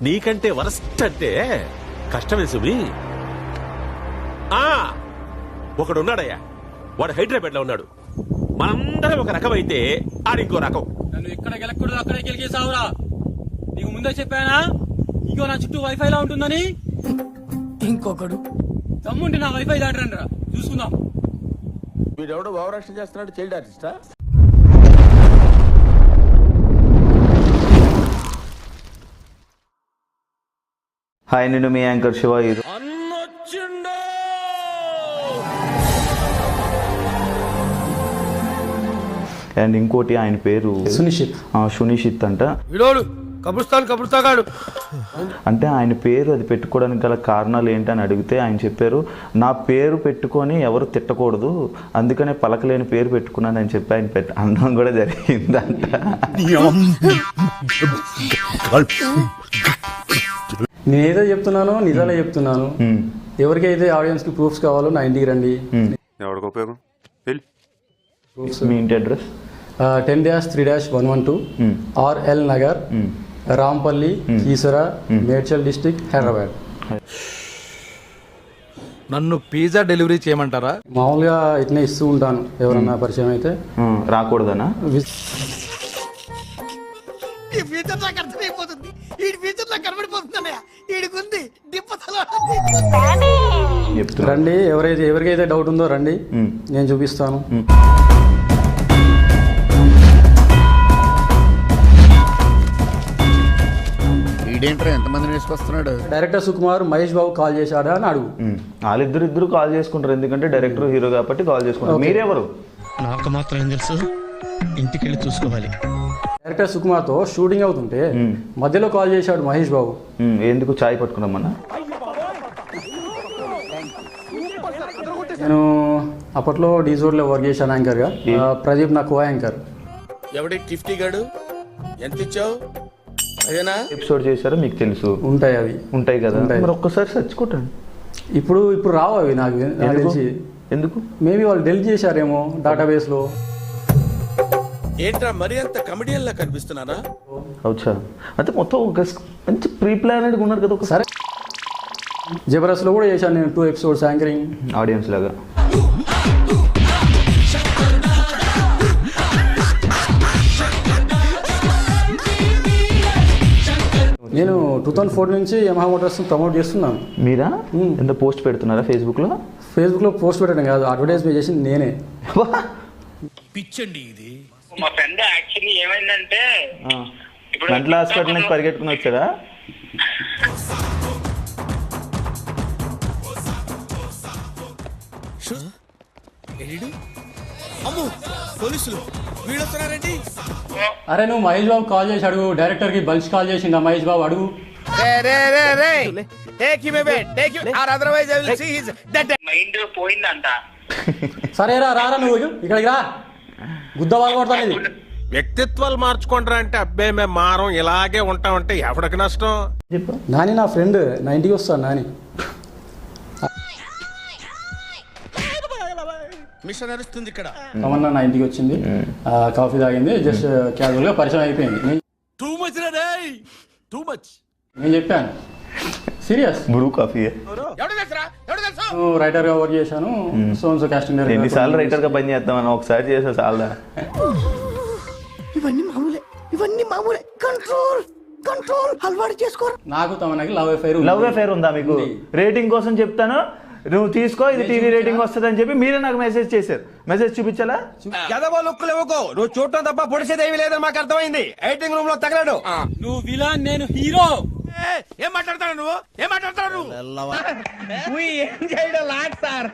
నీకంటే వరస్ట్ అంటే కష్టమే సుమి. ఒకడున్నాడయ్యా, వాడు హైదరాబాద్ లో ఉన్నాడు. మనందరం ఒక రకం అయితే ఆడింకో రకం. నన్ను ఎక్కడ గెలకూడదు అక్కడే గెలికేసావురా. నీకు ముందే చెప్పానా ఇంకో నా చుట్టూ వైఫై లా ఉంటుందని. ఇంకొకడు తమ్ముంటే నా వైఫై దాటరండి రా, చూసుకుందాం. వీడెవడో భావరక్షణ చేస్తున్నాడు, చైల్డ్ ఆర్టిస్టా? హాయ్, నేను మీ యాంకర్ శివ. అండ్ ఇంకోటి ఆయన పేరు సునిషిత్ అంట. అంటే ఆయన పేరు అది పెట్టుకోవడానికి గల కారణాలు ఏంటని అడిగితే ఆయన చెప్పారు, నా పేరు పెట్టుకొని ఎవరు తిట్టకూడదు, అందుకనే పలకలేని పేరు పెట్టుకున్నాను అని చెప్పి ఆయన అనడం కూడా జరిగిందంట. నేనేదో చెప్తున్నానో నిజాలే చెప్తున్నాను. ఎవరికైతే ఆడియన్స్ కి ప్రూఫ్స్ కావాలో నా ఇంటికి రండి. ఎవరికి ఉపయోగం? మీ ఇంటి address 10-3-112 RL Nagar, Rampalli, Keesara, Medchal district, Hyderabad. నన్ను పిజ్జా డెలివరీ చేయమంటారా? మామూలుగా ఇట్నే ఇస్తూ ఉంటాను ఎవరన్నా పరిచయం అయితే. రాకూడదనా? రండి, ఎవరికైతే డౌట్ ఉందో రండి, నేను చూపిస్తాను. ఎంతమంది వేసుకొస్తున్నాడు? డైరెక్టర్ సుకుమార్ మహేష్ బాబు కాల్ చేశాడా అని అడుగు. వాళ్ళిద్దరు కాల్ చేసుకుంటారు, ఎందుకంటే డైరెక్టర్ హీరో కాబట్టి కాల్ చేసుకుంటారు. మీరెవరు? నాకు మాత్రం ఏం తెలుసు, ఇంటికి వెళ్ళి చూసుకోవాలి. డైరెక్టర్ సుకుమార్ తో షూటింగ్ అవుతుంటే మధ్యలో కాల్ చేశాడు మహేష్ బాబు. ఎందుకు? చాయ్ పట్టుకున్నామన్నా. నేను అప్పట్లో డీజోడ్ లో వర్క్ చేశాను యాంకర్ గా. ప్రదీప్ నా కో యాంకర్. ఎవడి టిఫ్టీ గాడు? ఎంత ఇచ్చావు? ఎపిసోడ్ చేశారో మీకు తెలుసు. ఉంటాయి, అవి ఉంటాయి కదా, మరి ఒక్కసారి సెర్చ్ కొట్టండి. ఇప్పుడు రావు అవి నాకు తెలిసి. ఎందుకు? మేబీ వాళ్ళు డెలిట్ చేశారేమో డేటాబేస్ లో. ఏంట్రా మరి అంత కమెడియన్ లా కనిపిస్తున్నారా? అవుచా, అంటే మొత్తం ఒక మంచి ప్రీ ప్లానెడ్ ఉన్నారు కదా. ఒకసారి జబర్దస్త్ లో కూడా చేశాను నేను 2 ఎపిసోడ్స్ యాంకరింగ్ ఆడియన్స్ లాగా. నేను 2004 నుంచి యమహా మోటార్స్ ప్రమోట్ చేస్తున్నాను. మీరా? ఎంత పోస్ట్ పెడుతున్నారా ఫేస్బుక్ లో? ఫేస్బుక్ లో పోస్ట్ పెట్టడం కాదు, అడ్వర్టైజ్మెంట్ చేసింది నేనే. పిచ్చండి ఇది. మా ఫ్రెండ్ యాక్చువల్లీ ఏమైందంటే మెంటల్ హాస్పిటల్ నుంచి పరిగెట్టుకుని వచ్చాడా? పోలీసులు వీడొస్తున్నారండి. అరే నువ్వు మహేష్ బాబు కాల్ చేసి అడుగు. డైరెక్టర్ కి బల్స్ కాల్ చేసిందా మహేష్ బాబు? అడుగు. మైండ్ పోయిందంట. సరేరా, రారా నువ్వు ఇక్కడికి రా, గుద్ద వాళ్ళు కొడతాను. వ్యక్తిత్వాలు మార్చుకుంటారా అంటే అబ్బాయి మేము మారం ఇలాగే ఉంటామంటే ఎవరికి నష్టం? నాని నా ఫ్రెండ్, నా ఇంటికి వస్తాను నాని. మిషన్ నడుస్తుంది ఇక్కడ. తమన్నా నా ఇంటికి వచ్చింది, కాఫీ తాగింది, జస్ట్ క్యాజువల్ గా పరిచయం అయిపోయింది. టూ మచ్ రే, టూ మచ్. నేను చెప్పాను సీరియస్. Bru coffee. రైటర్ గా వర్క్ చేశాను, సోన్సో కాస్టింగ్ డైరెక్టర్. ఎన్నిసార్లు రైటర్ గా పని చేస్తామని ఒకసారి చేసా చాలా. ఇవన్నీ మామూలే. కంట్రోల్ అలవాటు చేసుకోరు. నాకు తమన్నాకి లవ్ అఫైర్ ఉందా మీకు? రేటింగ్ కోసం చెప్తాను, నువ్వు తీసుకో, ఇది టీవీ రేటింగ్ వస్తుంది అని చెప్పి మీరే నాకు మెసేజ్ చేశారు. మెసేజ్ చూపించాలా? నువ్వు చూడటం తప్ప పొడిసేదేమీ లేదని మాకు అర్థమైంది. ఎడిటింగ్ రూమ్ లో తగలడు. నువ్వు విలన్, నేను హీరో. ఏం మాట్లాడతాడు నువ్వు? ఏం మాట్లాడతాడు నువ్వు? ఏం చేయడం లాట్ సార్.